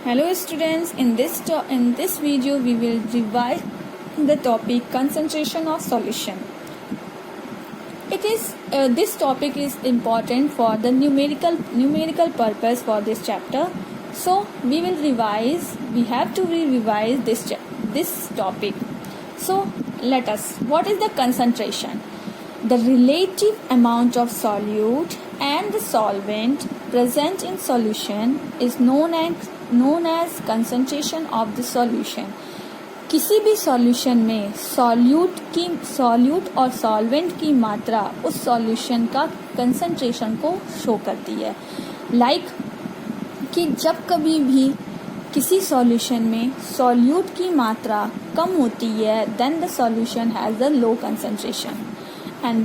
Hello students, in this video we will revise the topic concentration of solution. This topic is important for the numerical purpose for this chapter. So we have to revise this topic. So what is the concentration? The relative amount of solute and the solvent present in solution is known as concentration of the solution. किसी भी solution में solute और solvent की मात्रा उस solution का concentration को show करती है. कि जब कभी भी किसी सॉल्यूशन में सॉल्यूट की मात्रा कम होती है, then the solution has a low concentration, and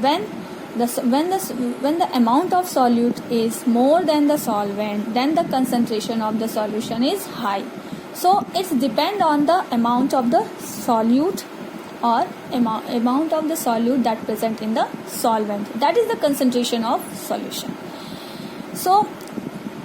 when the amount of solute is more than the solvent, then the concentration of the solution is high. So it's depend on the amount of the solute or amount of the solute that present in the solvent. That is the concentration of solution. So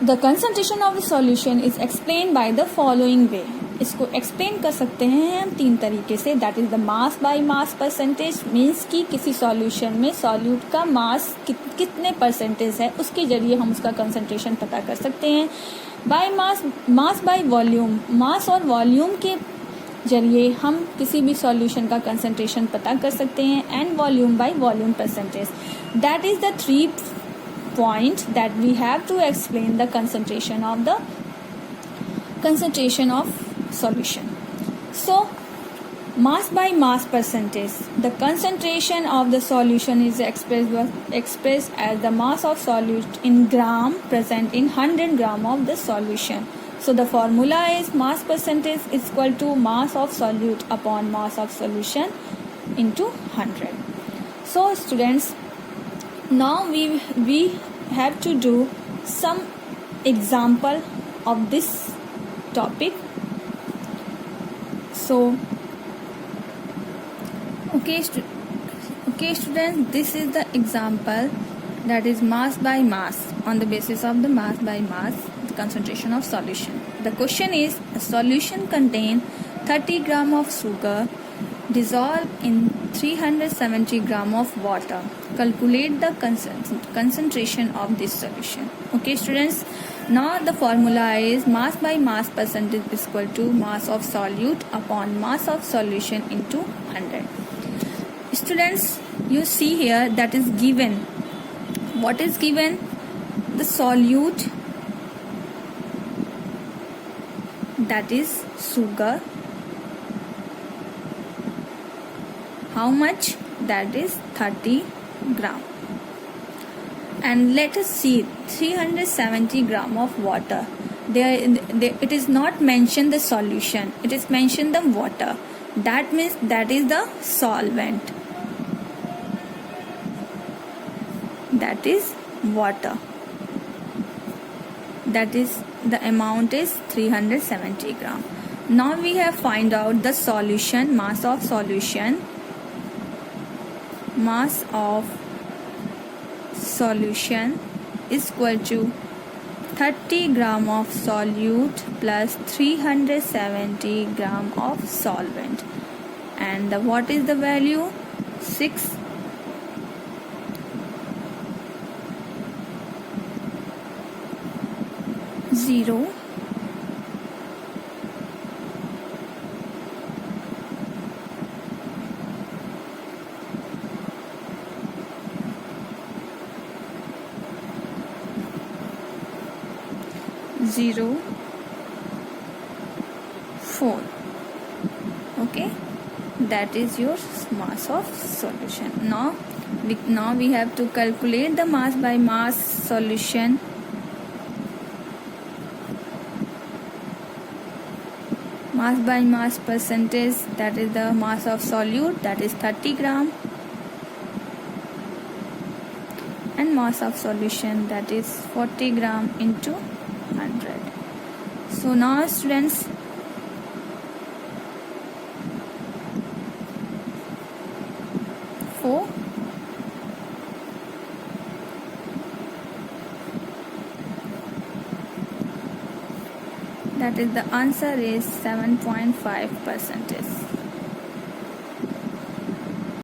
the concentration of the solution is explained by the following way. इसको explain कर सकते हैं हम तीन तरीके से. That is the mass by mass percentage, means कि किसी सॉल्यूशन में सॉल्यूट का मास कितने परसेंटेज है, उसके जरिए हम उसका कंसंट्रेशन पता कर सकते हैं. बाय मास बाय वॉल्यूम, मास और वॉल्यूम के जरिए हम किसी भी सॉल्यूशन का कंसंट्रेशन पता कर सकते हैं. And volume by volume percentage. That is the 3 points that we have to explain the concentration of solution. So mass by mass percentage, the concentration of the solution is expressed as the mass of solute in gram present in 100 gram of the solution. So the formula is mass percentage is equal to mass of solute upon mass of solution into 100. So students, now we have to do some example of this topic. So okay students, this is the example, that is mass by mass. On the basis of the mass by mass, the concentration of solution. The question is, a solution contain 30 gram of sugar dissolved in 370 gram of water. Calculate the concentration of this solution. Okay students, now the formula is mass by mass percentage is equal to mass of solute upon mass of solution into 100. Students, you see here that is given. What is given? The solute, that is sugar. How much? That is 30 gram. And let us see 370 gram of water. It is not mentioned the solution, it is mentioned the water. That means that is the solvent, that is water. That is the amount is 370 gram. Now we have find out the solution, mass of solution. Mass of solution is equal to 30 gram of solute plus 370 gram of solvent. And what is the value? 6 0 0 4. Okay, that is your mass of solution. Now we have to calculate the mass by mass solution. Mass by mass percentage, that is the mass of solute, that is 30 gram, and mass of solution, that is 40 gram into 100. So now students, That is, the answer is 7.5 percentage.